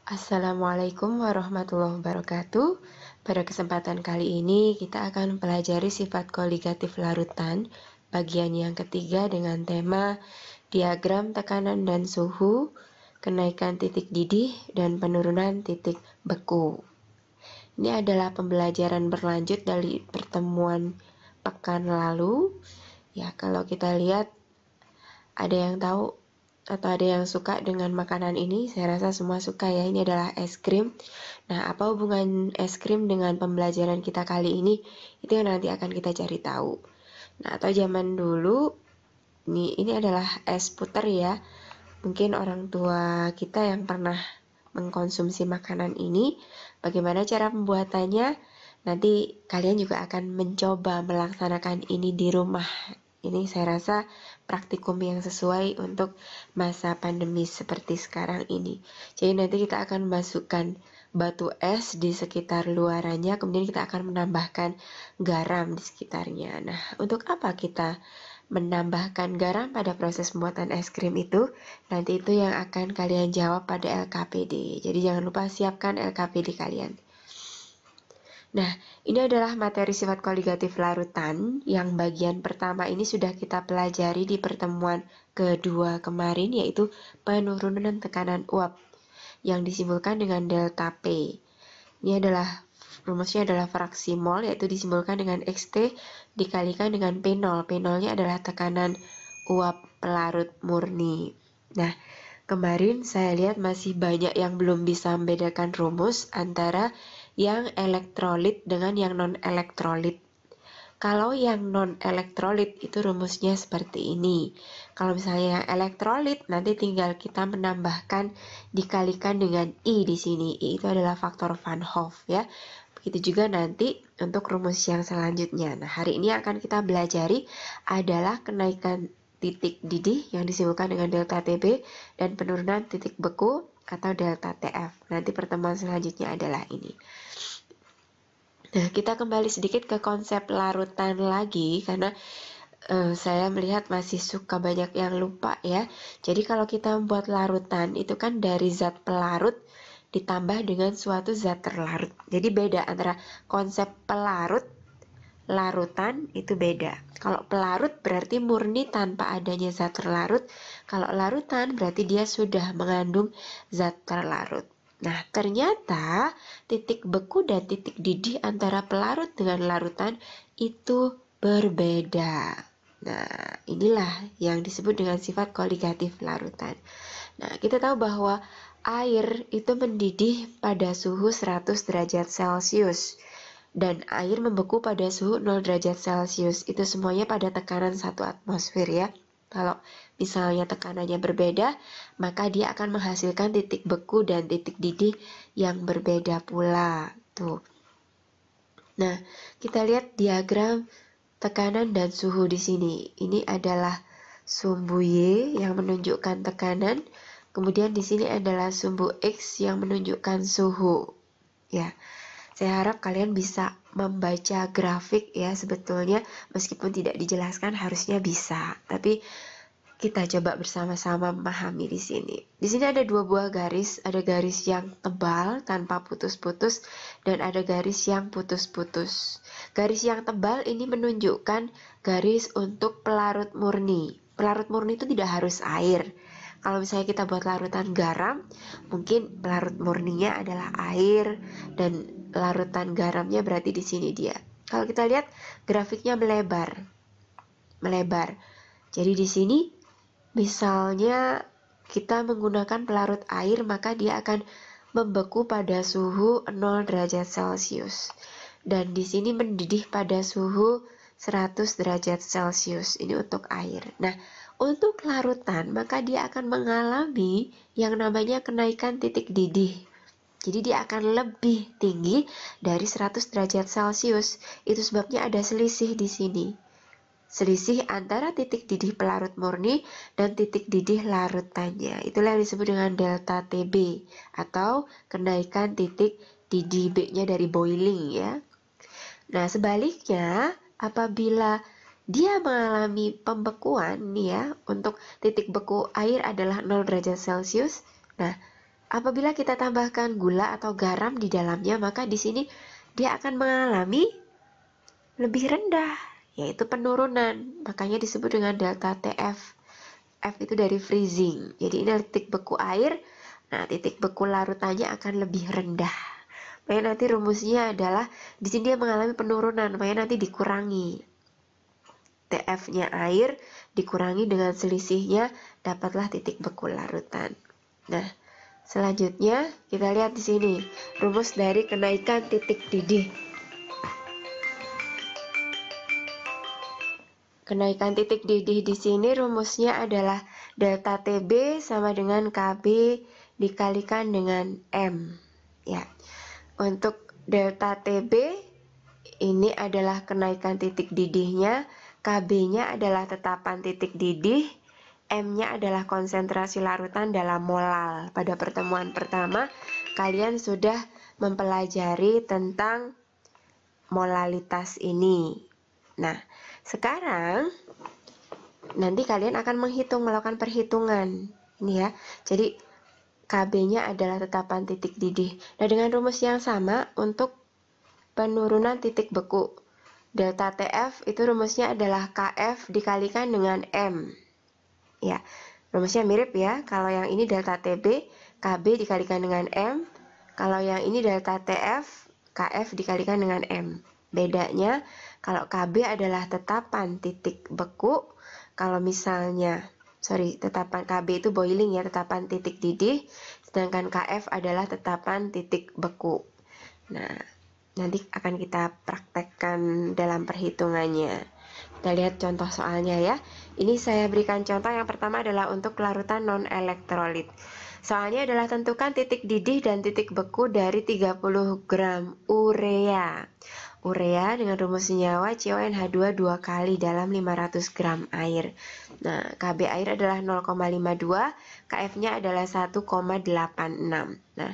Assalamualaikum warahmatullahi wabarakatuh. Pada kesempatan kali ini kita akan pelajari sifat koligatif larutan bagian yang ketiga dengan tema diagram tekanan dan suhu, kenaikan titik didih dan penurunan titik beku. Ini adalah pembelajaran berlanjut dari pertemuan pekan lalu. Ya, kalau kita lihat ada yang tahu atau ada yang suka dengan makanan ini? Saya rasa semua suka ya. Ini adalah es krim. Nah, apa hubungan es krim dengan pembelajaran kita kali ini? Itu yang nanti akan kita cari tahu. Nah, atau zaman dulu ini adalah es puter ya. Mungkin orang tua kita yang pernah mengkonsumsi makanan ini. Bagaimana cara pembuatannya? Nanti kalian juga akan mencoba melaksanakan ini di rumah. Ini saya rasa praktikum yang sesuai untuk masa pandemi seperti sekarang ini. Jadi nanti kita akan masukkan batu es di sekitar luarannya, kemudian kita akan menambahkan garam di sekitarnya. Nah, untuk apa kita menambahkan garam pada proses pembuatan es krim itu? Nanti itu yang akan kalian jawab pada LKPD. Jadi jangan lupa siapkan LKPD kalian. Nah, ini adalah materi sifat koligatif larutan yang bagian pertama ini sudah kita pelajari di pertemuan kedua kemarin, yaitu penurunan tekanan uap yang disimbolkan dengan delta P. Ini adalah rumusnya adalah fraksi mol, yaitu disimbolkan dengan XT dikalikan dengan P0. P0-nya adalah tekanan uap pelarut murni. Nah, kemarin saya lihat masih banyak yang belum bisa membedakan rumus antara yang elektrolit dengan yang non-elektrolit. Kalau yang non-elektrolit itu rumusnya seperti ini. Kalau misalnya yang elektrolit, nanti tinggal kita menambahkan dikalikan dengan I di sini. I itu adalah faktor Van Hoff ya. Begitu juga nanti untuk rumus yang selanjutnya. Nah, hari ini akan kita belajari adalah kenaikan titik didih yang disimbolkan dengan delta TB dan penurunan titik beku atau delta TF. Nanti pertemuan selanjutnya adalah ini. Nah, kita kembali sedikit ke konsep larutan lagi karena saya melihat masih suka banyak yang lupa ya. Jadi kalau kita membuat larutan itu kan dari zat pelarut ditambah dengan suatu zat terlarut. Jadi beda antara konsep pelarut, larutan itu beda. Kalau pelarut berarti murni tanpa adanya zat terlarut. Kalau larutan berarti dia sudah mengandung zat terlarut. Nah, ternyata titik beku dan titik didih antara pelarut dengan larutan itu berbeda. Nah, inilah yang disebut dengan sifat koligatif larutan. Nah, kita tahu bahwa air itu mendidih pada suhu 100 derajat Celcius. Dan air membeku pada suhu 0 derajat Celcius. Itu semuanya pada tekanan 1 atmosfer ya. Kalau misalnya tekanannya berbeda, maka dia akan menghasilkan titik beku dan titik didih yang berbeda pula. Tuh. Nah, kita lihat diagram tekanan dan suhu di sini. Ini adalah sumbu Y yang menunjukkan tekanan. Kemudian di sini adalah sumbu X yang menunjukkan suhu. Ya. Saya harap kalian bisa membaca grafik ya, sebetulnya meskipun tidak dijelaskan harusnya bisa. Tapi kita coba bersama-sama memahami di sini. Di sini ada dua buah garis, ada garis yang tebal tanpa putus-putus dan ada garis yang putus-putus. Garis yang tebal ini menunjukkan garis untuk pelarut murni. Pelarut murni itu tidak harus air. Kalau misalnya kita buat larutan garam, mungkin pelarut murninya adalah air dan larutan garamnya berarti di sini dia. Kalau kita lihat grafiknya melebar. Jadi di sini misalnya kita menggunakan pelarut air, maka dia akan membeku pada suhu 0 derajat Celcius. Dan di sini mendidih pada suhu 100 derajat Celcius. Ini untuk air. Nah, untuk larutan, maka dia akan mengalami yang namanya kenaikan titik didih. Jadi dia akan lebih tinggi dari 100 derajat Celcius. Itu sebabnya ada selisih di sini. Selisih antara titik didih pelarut murni dan titik didih larutannya. Itulah yang disebut dengan delta TB atau kenaikan titik didih, B-nya dari boiling ya. Nah, sebaliknya apabila dia mengalami pembekuan nih ya, untuk titik beku air adalah 0 derajat Celcius. Nah, apabila kita tambahkan gula atau garam di dalamnya, maka di sini dia akan mengalami lebih rendah, yaitu penurunan. Makanya disebut dengan delta TF. F itu dari freezing. Jadi ini titik beku air. Nah, titik beku larutannya akan lebih rendah. Makanya nanti rumusnya adalah di sini dia mengalami penurunan, makanya nanti dikurangi. TF-nya air dikurangi dengan selisihnya, dapatlah titik beku larutan. Nah, selanjutnya kita lihat di sini rumus dari kenaikan titik didih. Kenaikan titik didih di sini rumusnya adalah delta TB sama dengan KB dikalikan dengan M. Ya. Untuk delta TB ini adalah kenaikan titik didihnya, KB-nya adalah tetapan titik didih, M-nya adalah konsentrasi larutan dalam molal. Pada pertemuan pertama, kalian sudah mempelajari tentang molalitas ini. Nah, sekarang nanti kalian akan melakukan perhitungan. Ini ya. Jadi KB-nya adalah tetapan titik didih. Nah, dengan rumus yang sama untuk penurunan titik beku. Delta TF itu rumusnya adalah KF dikalikan dengan M. Ya, rumusnya mirip ya. Kalau yang ini delta TB, KB dikalikan dengan M. Kalau yang ini delta TF, KF dikalikan dengan M. Bedanya, kalau KB adalah tetapan titik beku, kalau misalnya, tetapan KB itu boiling ya, tetapan titik didih, sedangkan KF adalah tetapan titik beku. Nah, nanti akan kita praktekkan dalam perhitungannya. Kita lihat contoh soalnya ya. Ini saya berikan contoh yang pertama adalah untuk larutan non-elektrolit. Soalnya adalah tentukan titik didih dan titik beku dari 30 gram urea. Urea dengan rumus senyawa CONH2 2 kali dalam 500 gram air. Nah, KB air adalah 0,52, KF-nya adalah 1,86. Nah,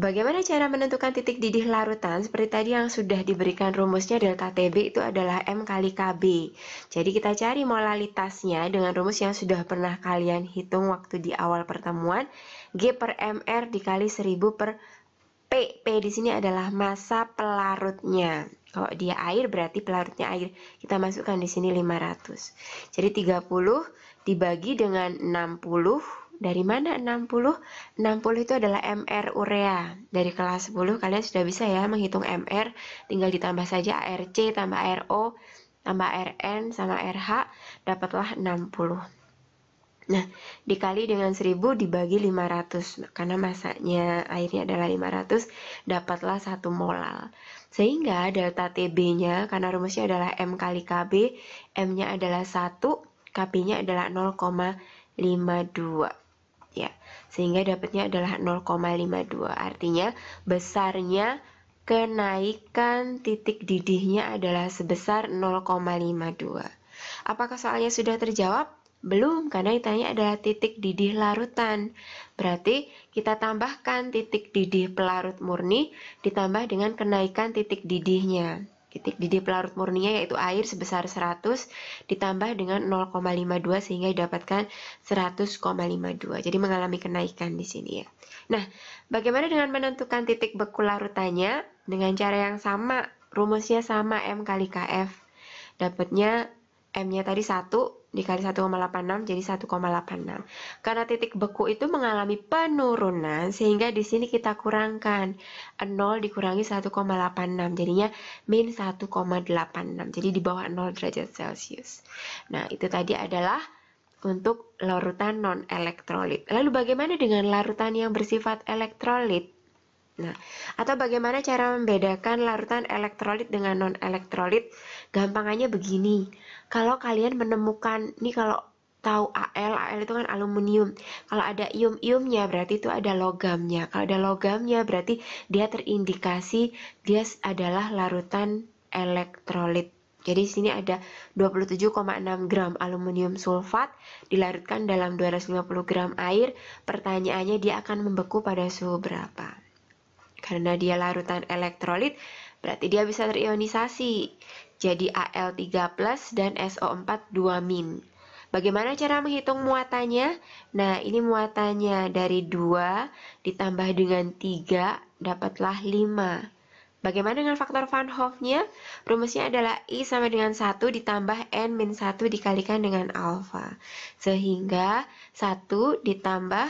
bagaimana cara menentukan titik didih larutan? Seperti tadi yang sudah diberikan rumusnya, delta TB itu adalah M kali KB. Jadi kita cari molalitasnya dengan rumus yang sudah pernah kalian hitung waktu di awal pertemuan. G per MR dikali 1000 per P. P di sini adalah massa pelarutnya. Kalau dia air berarti pelarutnya air. Kita masukkan di sini 500. Jadi 30 dibagi dengan 60. Dari mana 60? 60 itu adalah MR urea. Dari kelas 10 kalian sudah bisa ya menghitung MR. Tinggal ditambah saja ARC tambah RO tambah RN sama RH. Dapatlah 60. Nah, dikali dengan 1000 dibagi 500. Karena masanya airnya adalah 500, dapatlah 1 molal. Sehingga delta TB-nya, karena rumusnya adalah M kali KB, M-nya adalah 1, KB-nya adalah 0,52. Ya, sehingga dapatnya adalah 0,52. Artinya, besarnya kenaikan titik didihnya adalah sebesar 0,52. Apakah soalnya sudah terjawab? Belum, karena ditanya adalah titik didih larutan. Berarti kita tambahkan titik didih pelarut murni ditambah dengan kenaikan titik didihnya. Titik didih pelarut murninya yaitu air sebesar 100 ditambah dengan 0,52 sehingga didapatkan 100,52. Jadi mengalami kenaikan di sini ya. Nah, bagaimana dengan menentukan titik beku larutannya? Dengan cara yang sama, rumusnya sama M kali KF. Dapatnya M-nya tadi 1 dikali 1,86 jadi 1,86. Karena titik beku itu mengalami penurunan sehingga di sini kita kurangkan 0 dikurangi 1,86 jadinya min 1,86. Jadi di bawah 0 derajat Celcius. Nah, itu tadi adalah untuk larutan non-elektrolit. Lalu bagaimana dengan larutan yang bersifat elektrolit? Nah, atau bagaimana cara membedakan larutan elektrolit dengan non-elektrolit? Gampangannya begini. Kalau kalian menemukan, nih kalau tahu Al itu kan aluminium. Kalau ada ium-iumnya berarti itu ada logamnya. Kalau ada logamnya berarti dia terindikasi dia adalah larutan elektrolit. Jadi di sini ada 27,6 gram aluminium sulfat dilarutkan dalam 250 gram air. Pertanyaannya dia akan membeku pada suhu berapa? Karena dia larutan elektrolit, berarti dia bisa terionisasi. jadi Al3+, dan SO4 2-. Bagaimana cara menghitung muatannya? Nah, ini muatannya dari 2 ditambah dengan 3, dapatlah 5. Bagaimana dengan faktor Van Hoff-nya? Rumusnya adalah I sama dengan 1 ditambah N-1 dikalikan dengan alfa. Sehingga 1 ditambah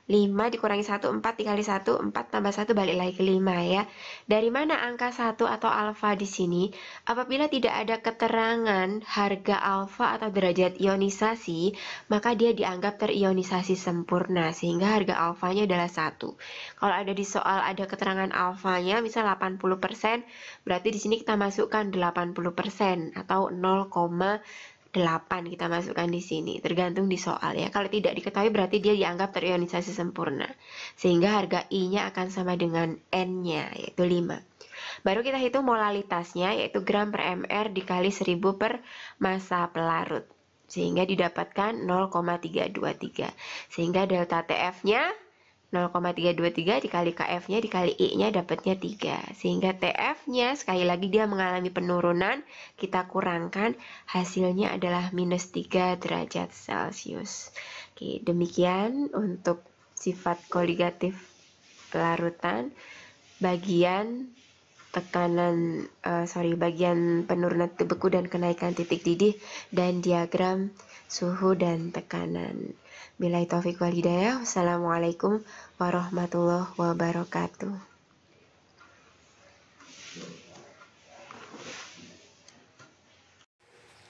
5 dikurangi 1, 4 dikali 1, 4 tambah 1 balik lagi ke 5 ya. Dari mana angka 1 atau alfa di sini? Apabila tidak ada keterangan harga alfa atau derajat ionisasi, maka dia dianggap terionisasi sempurna, sehingga harga alfanya adalah 1. Kalau ada di soal ada keterangan alfanya, misal 80%, berarti di sini kita masukkan 80% atau 0,8 kita masukkan di sini, tergantung di soal ya. Kalau tidak diketahui berarti dia dianggap terionisasi sempurna, sehingga harga I-nya akan sama dengan N-nya, yaitu 5. Baru kita hitung molalitasnya, yaitu gram per mr dikali 1000 per massa pelarut, sehingga didapatkan 0,323. Sehingga delta TF-nya 0,323 dikali KF-nya dikali I-nya dapatnya 3. Sehingga TF-nya sekali lagi dia mengalami penurunan, kita kurangkan, hasilnya adalah minus 3 derajat Celcius. Oke, demikian untuk sifat koligatif pelarutan. Bagian bagian penurunan titik beku dan kenaikan titik didih dan diagram suhu dan tekanan. Billahi taufiq wal hidayah. Wassalamualaikum warahmatullahi wabarakatuh.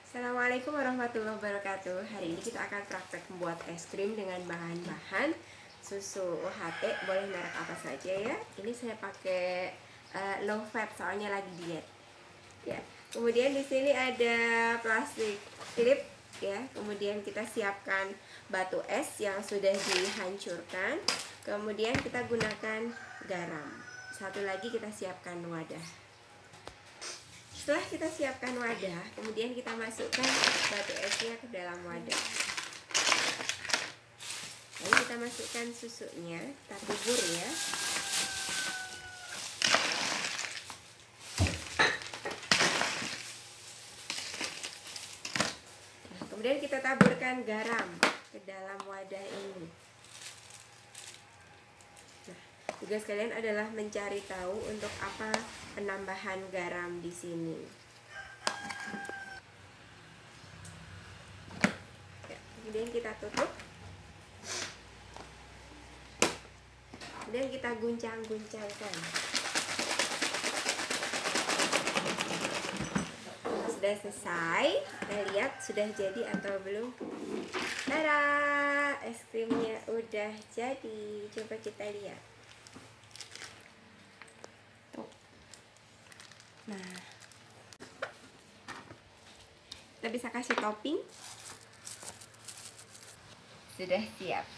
Assalamualaikum warahmatullahi wabarakatuh. Hari ini kita akan praktek membuat es krim dengan bahan-bahan susu UHT, boleh merek apa saja ya. Ini saya pakai low fat soalnya lagi diet. Ya. Kemudian di sini ada plastik klip ya. Kemudian kita siapkan batu es yang sudah dihancurkan. Kemudian kita gunakan garam. Satu lagi kita siapkan wadah. Setelah kita siapkan wadah, kemudian kita masukkan batu esnya ke dalam wadah. Lalu kita masukkan susunya, kita kubur ya. Kemudian kita taburkan garam ke dalam wadah ini. Nah, tugas kalian adalah mencari tahu untuk apa penambahan garam di sini. Ya, kemudian kita tutup. Kemudian kita guncang-guncangkan. Sudah selesai, kita lihat sudah jadi atau belum. Tada, es krimnya udah jadi. Coba kita lihat. Nah, kita bisa kasih topping. Sudah siap.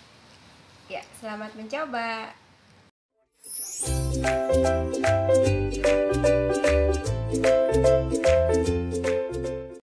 Ya, selamat mencoba.